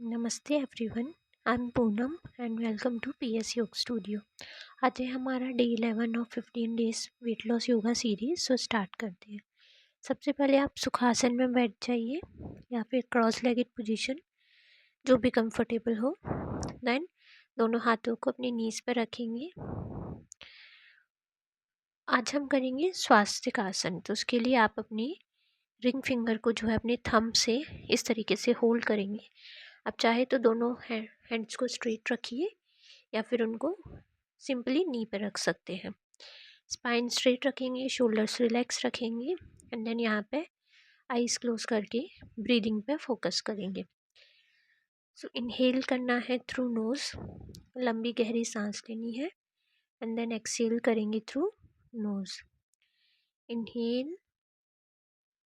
नमस्ते everyone. I am Poonam and welcome to PS Yog studio. आज है हमारा day 11 of 15 days weight loss yoga series. So start करते हैं। सबसे पहले आप सुखासन में बैठ जाइए या फिर क्रॉस लेगेड पोजीशन, जो भी कंफर्टेबल हो। देन दोनों हाथों को अपनी नीज पर रखेंगे। आज हम करेंगे स्वास्तिकासन। तो उसके लिए आप अपनी रिंग फिंगर को जो है अपने थंब से इस तरीके से होल्ड करेंगे। आप चाहे तो दोनों हैंड्स को स्ट्रेट रखिए या फिर उनको सिंपली नी पे रख सकते हैं। स्पाइन स्ट्रेट रखेंगे, शोल्डर्स रिलैक्स रखेंगे एंड देन यहाँ पे आईज क्लोज करके ब्रीदिंग पे फोकस करेंगे। सो इनहेल करना है थ्रू नोज, लंबी गहरी सांस लेनी है एंड देन एक्सहेल करेंगे थ्रू नोज। इनहेल,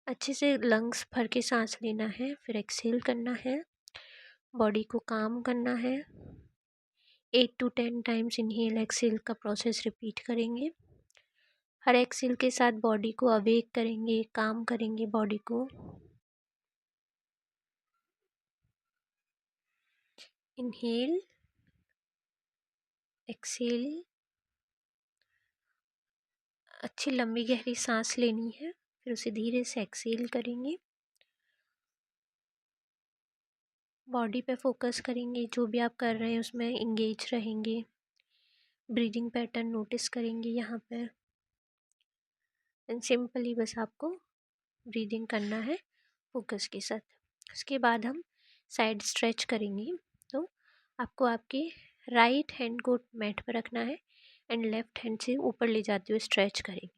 अच्छे से लंग्स भर के सांस लेना है, फिर एक्सहेल करना है, बॉडी को काम करना है। 8 to 10 टाइम्स इनहेल एक्सहेल का प्रोसेस रिपीट करेंगे। हर एक्सहेल के साथ बॉडी को अवेक करेंगे, काम करेंगे बॉडी को। इनहेल, एक्सहेल, अच्छी लंबी गहरी सांस लेनी है, फिर उसे धीरे से एक्सहेल करेंगे। बॉडी पे फोकस करेंगे, जो भी आप कर रहे हैं उसमें इंगेज रहेंगे। ब्रीदिंग पैटर्न नोटिस करेंगे यहाँ पे एंड सिंपली बस आपको ब्रीदिंग करना है फोकस के साथ। उसके बाद हम साइड स्ट्रेच करेंगे। तो आपको आपके राइट हैंड को मैट पर रखना है एंड लेफ्ट हैंड से ऊपर ले जाते हुए स्ट्रेच करेंगे।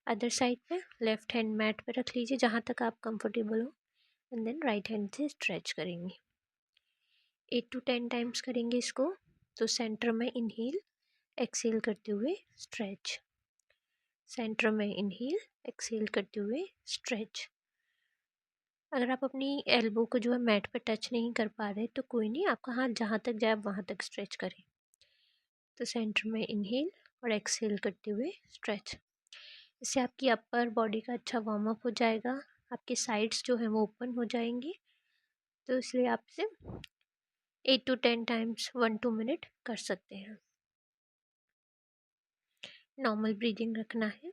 अदर साइड पे लेफ्ट हैंड मैट पर रख लीजिए जहाँ तक आप कंफर्टेबल हो एंड देन राइट हैंड से स्ट्रेच करेंगे। 8 to 10 टाइम्स करेंगे इसको। तो सेंटर में इनहेल, एक्सहेल करते हुए स्ट्रेच, सेंटर में इनहेल, एक्सहेल करते हुए स्ट्रेच। अगर आप अपनी एल्बो को जो है मैट पर टच नहीं कर पा रहे तो कोई नहीं, आपका हाथ जहाँ तक जाए आप वहाँ तक स्ट्रेच करें। तो सेंटर में इनहेल और एक्सहेल करते हुए स्ट्रेच। इससे आपकी अपर बॉडी का अच्छा वार्म अप हो जाएगा, आपके साइड्स जो हैं वो ओपन हो जाएंगी। तो इसलिए आप इसे 8 to 10 टाइम्स 1-2 मिनट कर सकते हैं। नॉर्मल ब्रीदिंग रखना है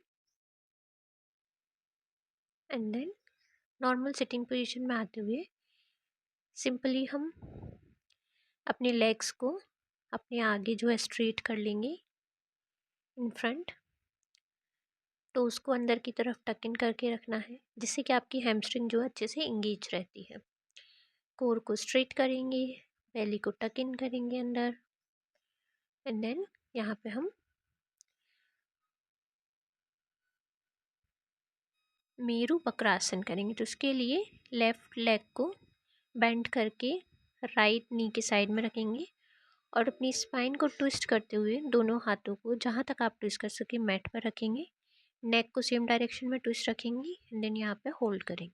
and then normal sitting position में आते हुए सिंपली हम अपने लेग्स को अपने आगे जो है स्ट्रेट कर लेंगे इन फ्रंट। टोस को अंदर की तरफ टक इन करके रखना है, जिससे कि आपकी हैमस्ट्रिंग जो है अच्छे से इंगेज रहती है। कोर को स्ट्रेट करेंगे, बेली को टक इन करेंगे अंदर एंड देन यहाँ पे हम मेरू वक्रासन करेंगे। तो उसके लिए लेफ्ट लेग को बेंड करके राइट नी के साइड में रखेंगे और अपनी स्पाइन को ट्विस्ट करते हुए दोनों हाथों को जहाँ तक आप ट्विस्ट कर सके मैट पर रखेंगे। नेक को सेम डायरेक्शन में ट्विस्ट रखेंगे एंड देन यहाँ पे होल्ड करेंगे।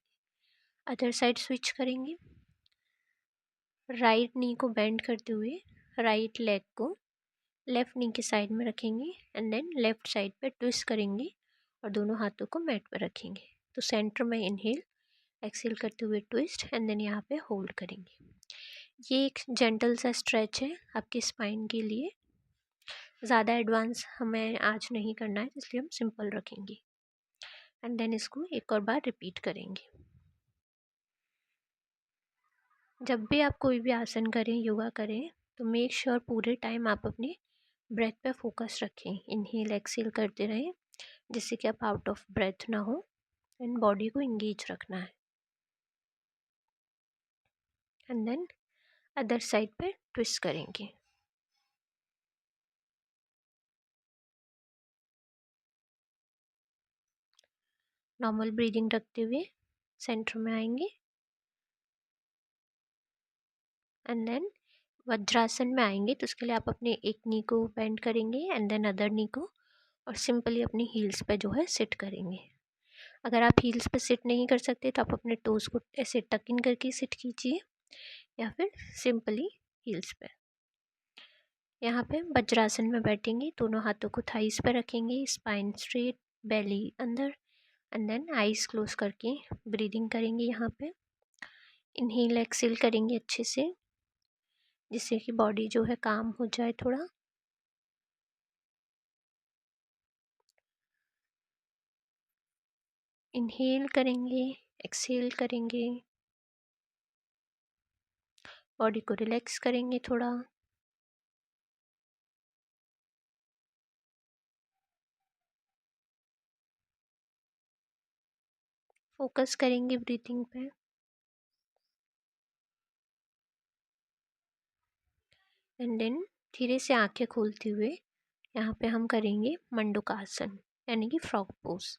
अदर साइड स्विच करेंगे। राइट नी को बेंड करते हुए राइट लेग को लेफ़्ट नी के साइड में रखेंगे एंड देन लेफ़्ट साइड पे ट्विस्ट करेंगे और दोनों हाथों को मैट पर रखेंगे। तो सेंटर में इनहेल, एक्सहेल करते हुए ट्विस्ट एंड देन यहाँ पे होल्ड करेंगे। ये एक जेंटल सा स्ट्रेच है आपकी स्पाइन के लिए। ज़्यादा एडवांस हमें आज नहीं करना है, इसलिए हम सिंपल रखेंगे एंड देन इसको एक और बार रिपीट करेंगे। जब भी आप कोई भी आसन करें, योगा करें, तो मेक श्योर पूरे टाइम आप अपने ब्रेथ पे फोकस रखें। इनहेल एक्सहेल करते रहें, जिससे कि आप आउट ऑफ ब्रेथ ना हो एंड बॉडी को इंगेज रखना है। एंड देन अदर साइड पे ट्विस्ट करेंगे। नॉर्मल ब्रीदिंग रखते हुए सेंटर में आएंगे एंड देन वज्रासन में आएंगे। तो उसके लिए आप अपने एक नी को बेंड करेंगे एंड देन अदर नी को और सिंपली अपनी हील्स पे जो है सिट करेंगे। अगर आप हील्स पे सिट नहीं कर सकते तो आप अपने टोज़ को ऐसे टक इन करके सिट कीजिए या फिर सिंपली हील्स पे। यहाँ पे वज्रासन में बैठेंगे, दोनों हाथों को थाइस पे रखेंगे, स्पाइन स्ट्रेट, बेली अंदर एंड देन आइज क्लोज करके ब्रीदिंग करेंगे। यहाँ पे इनहेल एक्सहेल करेंगे अच्छे से। जिससे कि बॉडी जो है काम हो जाए थोड़ा। इनहेल करेंगे, एक्सहेल करेंगे, बॉडी को रिलैक्स करेंगे थोड़ा। फोकस करेंगे ब्रीथिंग पे। एंड देन धीरे से आंखें खोलते हुए यहाँ पे हम करेंगे मंडूकासन यानी कि फ्रॉग पोज।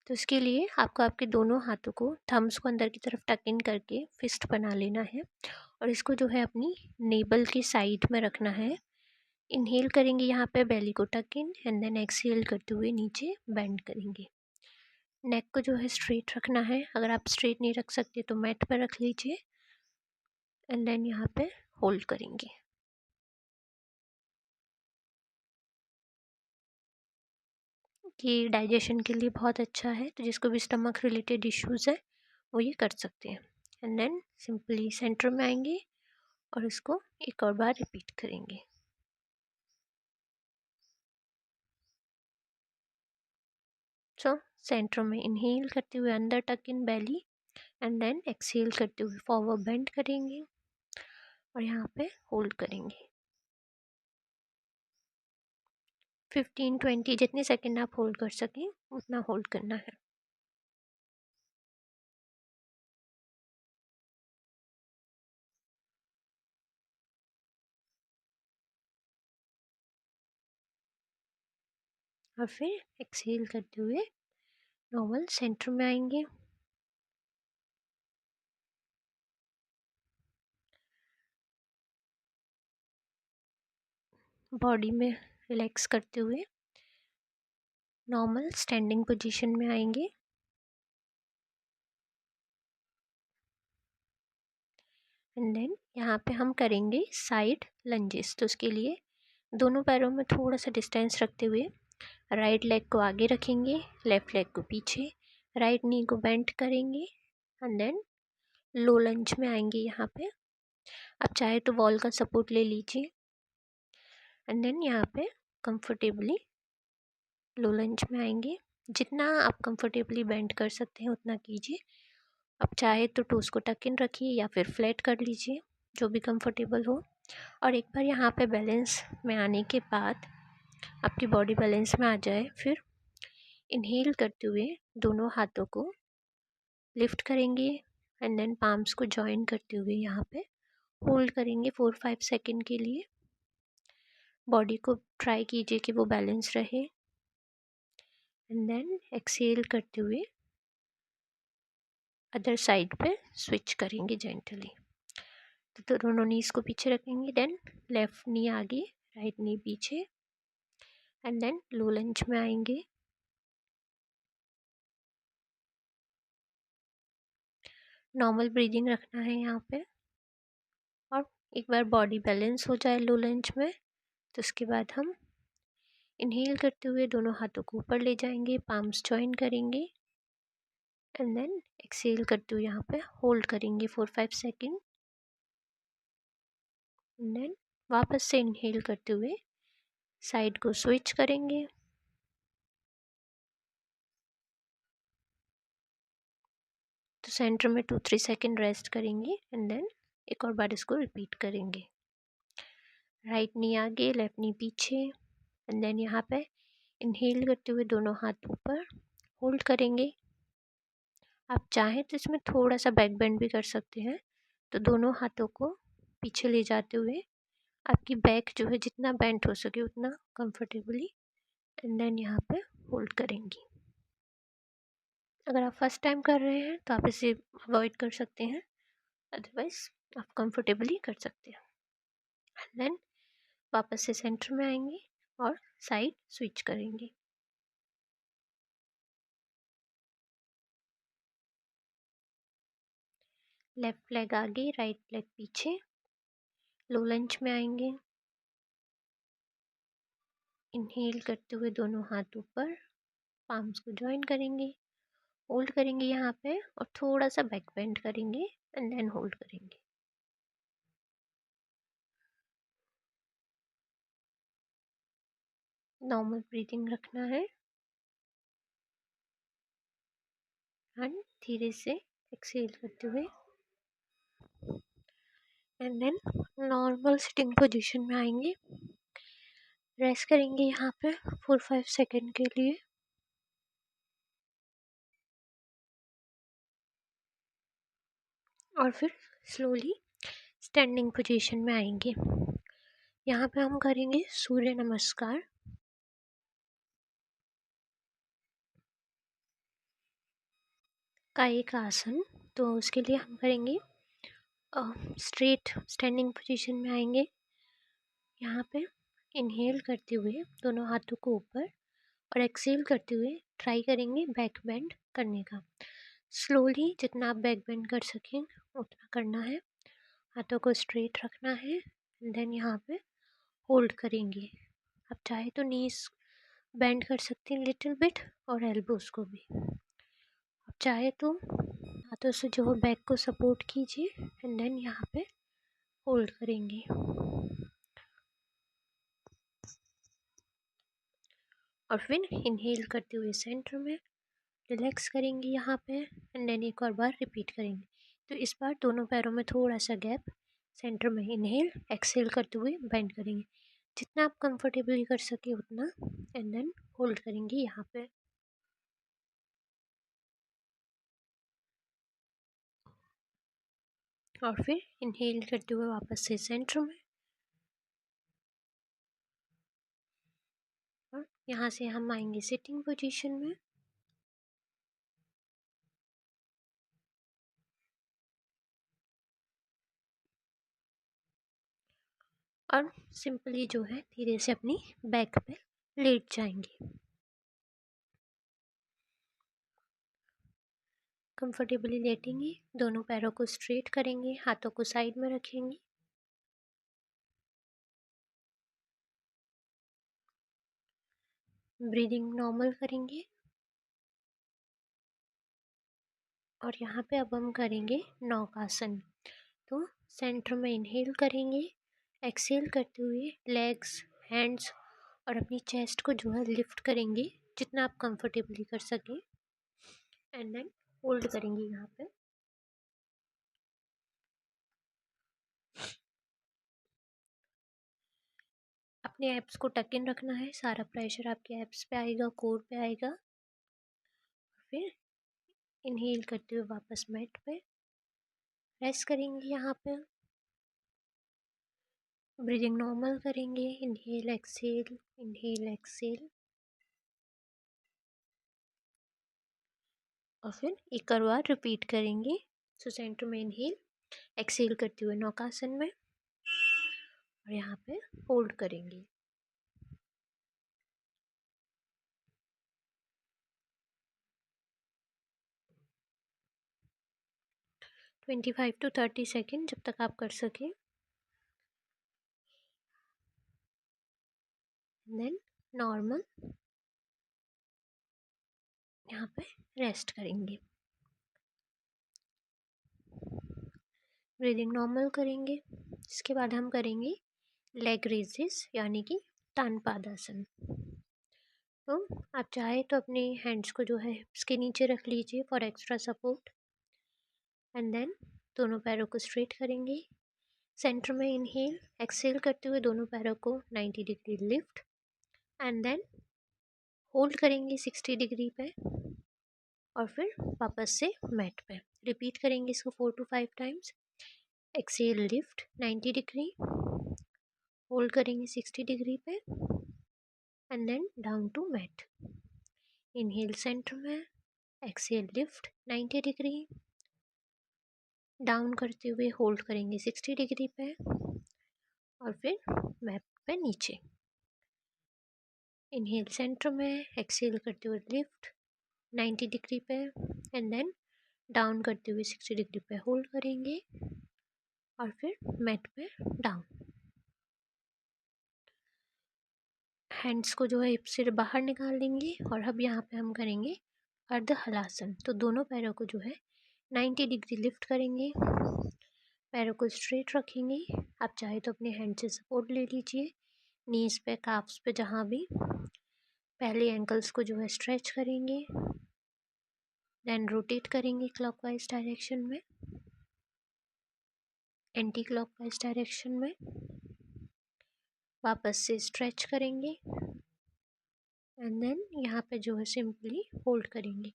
तो इसके लिए आपको आपके दोनों हाथों को, थम्स को अंदर की तरफ टक इन करके फिस्ट बना लेना है और इसको जो है अपनी नेबल की साइड में रखना है। इनहेल करेंगे यहाँ पे बेली को टक इन एंड देन एक्सहेल करते हुए नीचे बेंड करेंगे। नेक को जो है स्ट्रेट रखना है, अगर आप स्ट्रेट नहीं रख सकते तो मैट पर रख लीजिए एंड देन यहाँ पे होल्ड करेंगे। कि डाइजेशन के लिए बहुत अच्छा है, तो जिसको भी स्टमक रिलेटेड इश्यूज़ है वो ये कर सकते हैं। एंड देन सिंपली सेंटर में आएंगे और इसको एक और बार रिपीट करेंगे। सो सेंटर में इनहेल करते हुए अंदर टक इन बेली एंड देन एक्सहेल करते हुए फॉरवर्ड बेंड करेंगे और यहाँ पे होल्ड करेंगे। 15-20 जितने सेकेंड आप होल्ड कर सकें उतना होल्ड करना है। और फिर एक्सहेल करते हुए नॉर्मल सेंटर में आएंगे। बॉडी में रिलैक्स करते हुए नॉर्मल स्टैंडिंग पोजीशन में आएंगे। एंड देन यहाँ पे हम करेंगे साइड लंजेस। तो उसके लिए दोनों पैरों में थोड़ा सा डिस्टेंस रखते हुए राइट लेग को आगे रखेंगे, लेफ्ट लेग को पीछे, राइट नी को बेंड करेंगे एंड देन लो लंज में आएंगे। यहाँ पे आप चाहे तो वॉल का सपोर्ट ले लीजिए एंड देन यहाँ पे कंफर्टेबली लो लंज में आएंगे। जितना आप कंफर्टेबली बेंड कर सकते हैं उतना कीजिए। आप चाहे तो टोस को टक इन रखिए या फिर फ्लैट कर लीजिए, जो भी कंफर्टेबल हो। और एक बार यहाँ पे बैलेंस में आने के बाद, आपकी बॉडी बैलेंस में आ जाए, फिर इनहेल करते हुए दोनों हाथों को लिफ्ट करेंगे एंड देन पाम्स को जॉइन करते हुए यहाँ पे होल्ड करेंगे 4-5 सेकेंड के लिए। बॉडी को ट्राई कीजिए कि वो बैलेंस रहे एंड देन एक्सहेल करते हुए अदर साइड पे स्विच करेंगे जेंटली। तो दोनों नीज को पीछे रखेंगे, देन लेफ्ट नी आगे, राइट नी पीछे एंड देन लो लंज में आएंगे। नॉर्मल ब्रीदिंग रखना है यहाँ पे और एक बार बॉडी बैलेंस हो जाए लो लंज में तो उसके बाद हम इनहेल करते हुए दोनों हाथों को ऊपर ले जाएंगे, पाम्स जॉइन करेंगे एंड देन एक्सहेल करते हुए यहाँ पे होल्ड करेंगे 4-5 सेकेंड एंड देन वापस से इनहेल करते हुए साइड को स्विच करेंगे। तो सेंटर में 2-3 सेकेंड रेस्ट करेंगे एंड देन एक और बार इसको रिपीट करेंगे। राइट नी आगे, लेफ्ट नी पीछे एंड देन यहाँ पे इनहेल करते हुए दोनों हाथ ऊपर होल्ड करेंगे। आप चाहें तो इसमें थोड़ा सा बैक बेंड भी कर सकते हैं। तो दोनों हाथों को पीछे ले जाते हुए आपकी बैक जो है जितना बेंड हो सके उतना कंफर्टेबली एंड देन यहाँ पे होल्ड करेंगी। अगर आप फर्स्ट टाइम कर रहे हैं तो आप इसे अवॉइड कर सकते हैं, अदरवाइज आप कंफर्टेबली कर सकते हैं। एंड देन वापस से सेंटर में आएंगे और साइड स्विच करेंगे। लेफ्ट लेग आगे, राइट लेग पीछे, लो लंज में आएंगे। इनहेल करते हुए दोनों हाथ ऊपर, पाम्स को जॉइन करेंगे, होल्ड करेंगे यहाँ पे और थोड़ा सा बैक बेंड करेंगे एंड देन होल्ड करेंगे। नॉर्मल ब्रीदिंग रखना है एंड धीरे से एक्सेल करते हुए and then normal sitting position में आएंगे। रेस्ट करेंगे यहाँ पे 4-5 सेकेंड के लिए और फिर स्लोली स्टैंडिंग पोजीशन में आएंगे। यहाँ पे हम करेंगे सूर्य नमस्कार। का एक आसन, तो उसके लिए हम करेंगे स्ट्रेट स्टैंडिंग पोजीशन में आएंगे। यहाँ पे इनहेल करते हुए दोनों हाथों को ऊपर और एक्सेल करते हुए ट्राई करेंगे बैक बेंड करने का। स्लोली जितना आप बैक बेंड कर सकें उतना करना है। हाथों को स्ट्रेट रखना है देन यहाँ पे होल्ड करेंगे। आप चाहे तो नीज बेंड कर सकते हैं लिटिल बिट और एल्बोज को भी। आप चाहे तो हाथों से जो बैक को सपोर्ट कीजिए एंड देन यहाँ पे होल्ड करेंगे और फिर इनहेल करते हुए सेंटर में रिलैक्स करेंगे यहाँ पे एंड देन एक और बार रिपीट करेंगे। तो इस बार दोनों पैरों में थोड़ा सा गैप, सेंटर में इनहेल एक्सेल करते हुए बेंड करेंगे जितना आप कंफर्टेबली कर सके उतना एंड देन होल्ड करेंगे यहाँ पे। और फिर इनहेल करते हुए वापस से सेंटर में और यहाँ से हम आएंगे सिटिंग पोजीशन में और सिंपली जो है धीरे से अपनी बैक पे लेट जाएंगे। कंफर्टेबली लेटेंगे, दोनों पैरों को स्ट्रेट करेंगे, हाथों को साइड में रखेंगे ब्रीदिंग नॉर्मल करेंगे और यहाँ पे अब हम करेंगे नौकासन। तो सेंटर में इनहेल करेंगे, एक्सेल करते हुए लेग्स, हैंड्स और अपनी चेस्ट को जो है लिफ्ट करेंगे जितना आप कंफर्टेबली कर सकें एंड देन होल्ड करेंगे यहाँ पे। अपने एब्स को टक इन रखना है, सारा प्रेशर आपके एब्स पे आएगा, कोर पे आएगा। फिर इनहेल करते हुए वापस मैट पे रेस्ट करेंगे यहाँ पे। ब्रीदिंग नॉर्मल करेंगे, इनहेल एक्सेल और फिर एक और बार रिपीट करेंगे। सो सेंटर में इनहेल एक्सेल करते हुए नौकासन में और यहाँ पे होल्ड करेंगे। 25 to 30 सेकेंड जब तक आप कर सकें देन नॉर्मल यहाँ पे रेस्ट करेंगे। ब्रीदिंग नॉर्मल करेंगे, इसके बाद हम करेंगे लेग रेजेस यानी कि तानपादासन। तो आप चाहे तो अपने हैंड्स को जो है इसके नीचे रख लीजिए for extra support and then दोनों पैरों को स्ट्रेट करेंगे। सेंटर में इनहेल एक्सेल करते हुए दोनों पैरों को 90 degree lift and then hold करेंगे 60 डिग्री पे और फिर वापस से मैट पे रिपीट करेंगे इसको 4 to 5 times. Exhale lift 90 degree, hold करेंगे 60 डिग्री पे and then down to mat. Inhale centre में, एक्सेल लिफ्ट 90 डिग्री, डाउन करते हुए होल्ड करेंगे 60 डिग्री पे और फिर मैट पे नीचे। इनहेल सेंटर में, एक्सेल करते हुए लिफ्ट 90 डिग्री पे एंड देन डाउन करते हुए 60 डिग्री पे होल्ड करेंगे और फिर मैट पे डाउन। हैंड्स को जो है हिप से बाहर निकाल देंगे और अब यहाँ पे हम करेंगे अर्ध हलासन। तो दोनों पैरों को जो है 90 डिग्री लिफ्ट करेंगे, पैरों को स्ट्रेट रखेंगे। आप चाहे तो अपने हैंड से सपोर्ट ले लीजिए नीज पे, काफ्स पे, जहाँ भी पहले एंकल्स को जो है स्ट्रेच करेंगे, देन रोटेट करेंगे क्लॉकवाइज डायरेक्शन में, एंटी क्लॉकवाइज डायरेक्शन में, वापस से स्ट्रेच करेंगे एंड देन यहाँ पे जो है सिंपली होल्ड करेंगे।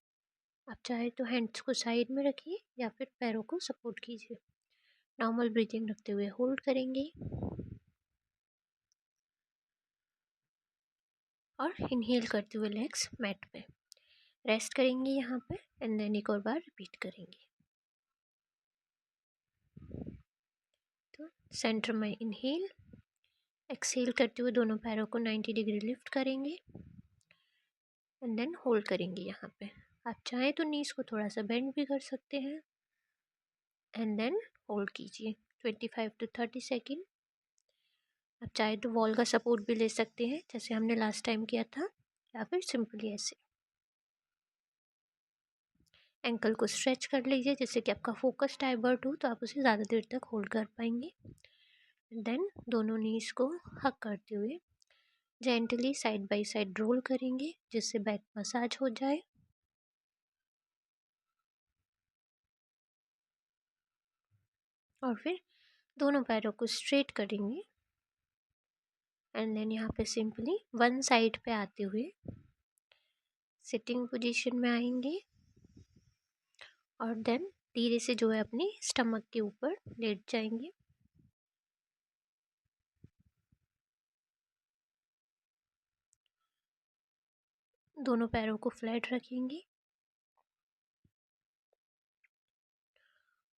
आप चाहे तो हैंड्स को साइड में रखिए या फिर पैरों को सपोर्ट कीजिए। नॉर्मल ब्रीथिंग रखते हुए होल्ड करेंगे और इनहेल करते हुए लेग्स मैट पे रेस्ट करेंगे यहाँ पे एंड देन एक और बार रिपीट करेंगे। तो सेंटर में इनहेल, एक्सहेल करते हुए दोनों पैरों को 90 डिग्री लिफ्ट करेंगे एंड देन होल्ड करेंगे यहाँ पे। आप चाहें तो नीज को थोड़ा सा बेंड भी कर सकते हैं एंड देन होल्ड कीजिए 25 to 30 सेकेंड। आप चाहे तो वॉल का सपोर्ट भी ले सकते हैं जैसे हमने लास्ट टाइम किया था, या फिर सिंपली ऐसे एंकल को स्ट्रेच कर लीजिए जिससे कि आपका फोकस डाइवर्ट हो तो आप उसे ज़्यादा देर तक होल्ड कर पाएंगे। देन दोनों नीज को हक करते हुए gently side by side roll करेंगे जिससे बैक मसाज हो जाए। और फिर दोनों पैरों को स्ट्रेट करेंगे एंड देन यहाँ पे सिंपली वन साइड पे आते हुए सिटिंग पोजीशन में आएंगे और देन धीरे से जो है अपनी स्टमक के ऊपर लेट जाएंगे। दोनों पैरों को फ्लैट रखेंगे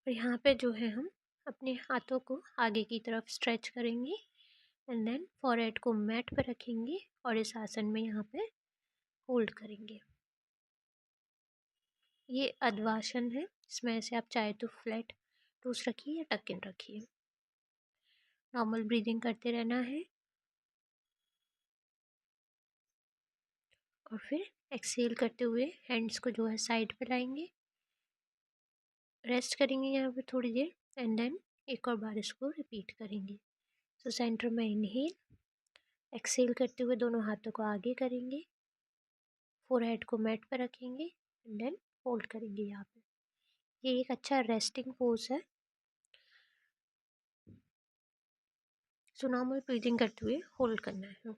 और यहाँ पे जो है हम अपने हाथों को आगे की तरफ स्ट्रेच करेंगे एंड देन फॉरहेड को मैट पर रखेंगे और इस आसन में यहाँ पे होल्ड करेंगे। ये अद्वासन है, इसमें से आप चाहे तो फ्लैट टोस रखिए या टक इन रखिए। नॉर्मल ब्रीदिंग करते रहना है और फिर एक्सहेल करते हुए हैंड्स को जो है साइड पे लाएंगे, रेस्ट करेंगे यहाँ पे थोड़ी देर एंड देन एक और बार इसको रिपीट करेंगे। सो सेंटर में इनहेल, एक्सहेल करते हुए दोनों हाथों को आगे करेंगे, फोरहेड को मैट पर रखेंगे एंड देन होल्ड करेंगे यहाँ पे। ये एक अच्छा रेस्टिंग पोज है। सो नॉर्मल ब्रीदिंग करते हुए होल्ड करना है।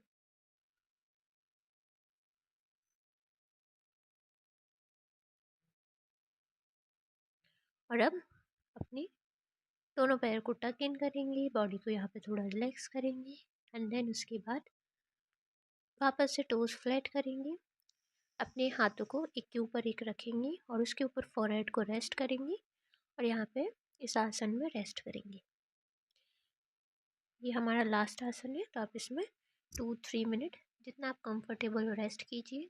और अब अपनी दोनों पैर को टक इन करेंगे, बॉडी को यहाँ पे थोड़ा रिलैक्स करेंगे एंड देन उसके बाद वापस से टोज फ्लैट करेंगे, अपने हाथों को एक के ऊपर एक रखेंगे और उसके ऊपर फोरहेड को रेस्ट करेंगे और यहाँ पे इस आसन में रेस्ट करेंगे। ये हमारा लास्ट आसन है तो आप इसमें 2-3 मिनट जितना आप कंफर्टेबल हो रेस्ट कीजिए।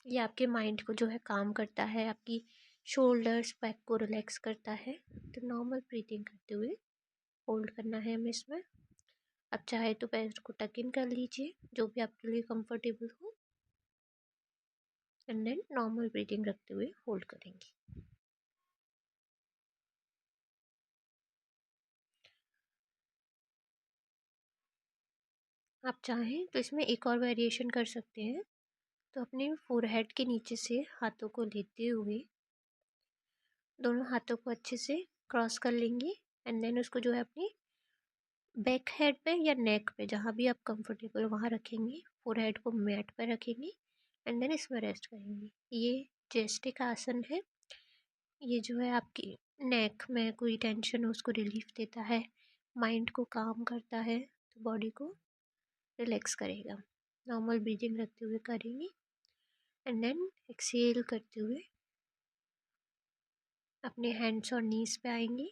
ये आपके माइंड को जो है काम करता है, आपकी शोल्डर्स बैक को रिलैक्स करता है। तो नॉर्मल ब्रीथिंग करते हुए होल्ड करना है हमें इसमें। आप चाहे तो पैर को टक इन कर लीजिए जो भी आपके लिए कंफर्टेबल हो एंड देन नॉर्मल ब्रीथिंग रखते हुए होल्ड करेंगे। आप चाहें तो इसमें एक और वेरिएशन कर सकते हैं। तो अपने फोरहेड के नीचे से हाथों को लेते हुए दोनों हाथों को अच्छे से क्रॉस कर लेंगे एंड देन उसको जो है अपनी बैक हेड पे या नेक पे जहाँ भी आप कंफर्टेबल वहाँ रखेंगे, फोरहेड को मैट पे रखेंगे एंड देन इसमें रेस्ट करेंगे। ये चेस्ट आसन है। ये जो है आपकी नेक में कोई टेंशन हो उसको रिलीफ देता है, माइंड को काम करता है, तो बॉडी को रिलैक्स करेगा। नॉर्मल ब्रीदिंग रखते हुए करेंगे एंड देन एक्सहेल करते हुए अपने हैंड्स और नीज पे आएंगे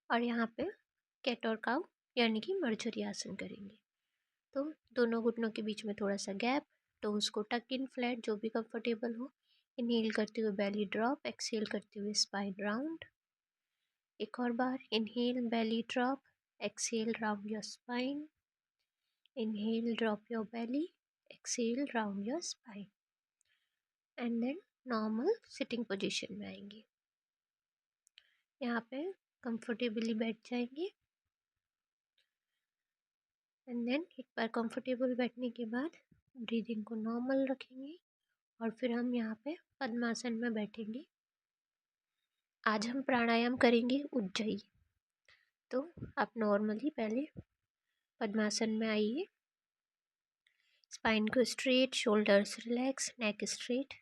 और यहाँ पे कैट और काउ यानी कि मर्जरी आसन करेंगे। तो दोनों घुटनों के बीच में थोड़ा सा गैप, टोज को टक इन फ्लैट जो भी कंफर्टेबल हो। इनहेल करते हुए बेली ड्रॉप, एक्सहेल करते हुए स्पाइन राउंड। एक और बार inhale belly drop, exhale round your spine, inhale drop your belly, exhale round your spine and then normal sitting position में आएंगे। यहाँ पे कंफर्टेबली बैठ जाएंगे एंड देन एक बार कंफर्टेबल बैठने के बाद ब्रीदिंग को नॉर्मल रखेंगे और फिर हम यहाँ पे पद्मासन में बैठेंगे। आज हम प्राणायाम करेंगे उज्जयी। तो आप नॉर्मली पहले पद्मासन में आइए, स्पाइन को स्ट्रेट, शोल्डर्स रिलैक्स, नेक स्ट्रेट,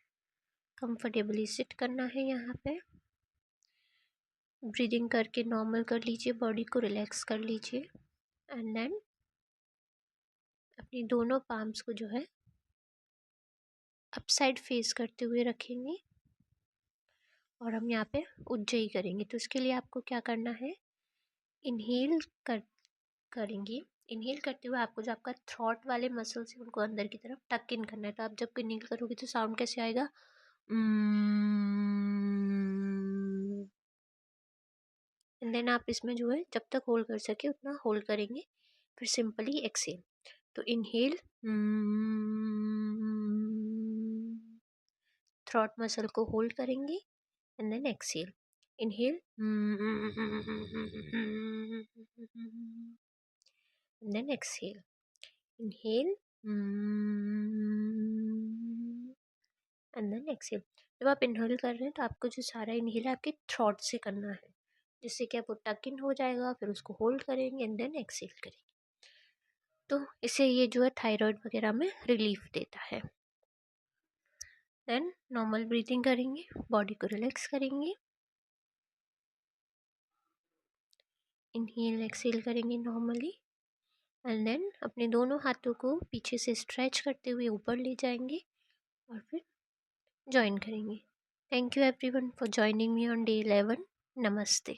कंफर्टेबली सिट करना है यहाँ पे। ब्रीदिंग करके नॉर्मल कर लीजिए, बॉडी को रिलैक्स कर लीजिए एंड देन अपनी दोनों पाम्स को जो है अपसाइड फेस करते हुए रखेंगे और हम यहाँ पे उज्जयी करेंगे। तो इसके लिए आपको क्या करना है, इनहेल करेंगे। इनहेल करते हुए आपको जो आपका थ्रॉट वाले मसल्स हैं उनको अंदर की तरफ टक इन करना है। तो आप जब इनहेल करोगे तो साउंड कैसे आएगा, एंड देन आप इसमें जो है जब तक होल्ड कर सके उतना होल्ड करेंगे, फिर सिंपली एक्सेल। तो इनहेल, थ्रॉट मसल को होल्ड करेंगे and then exhale. Inhale and then exhale. Inhale and then exhale. जब आप इनहेल कर रहे हैं तो आपको जो सारा इनहेल है आपके थ्रॉट से करना है, जिससे कि आप वो टक इन हो जाएगा। फिर उसको होल्ड करेंगे एंड देन एक्सेल करेंगे। तो इससे ये जो है थायराइड वगैरह में रिलीफ देता है। देन नॉर्मल ब्रीथिंग करेंगे, बॉडी को रिलैक्स करेंगे, इनहेल एक्सेल करेंगे नॉर्मली एंड देन अपने दोनों हाथों को पीछे से स्ट्रेच करते हुए ऊपर ले जाएंगे और फिर ज्वाइन करेंगे। Thank you everyone for joining me on day 11। नमस्ते।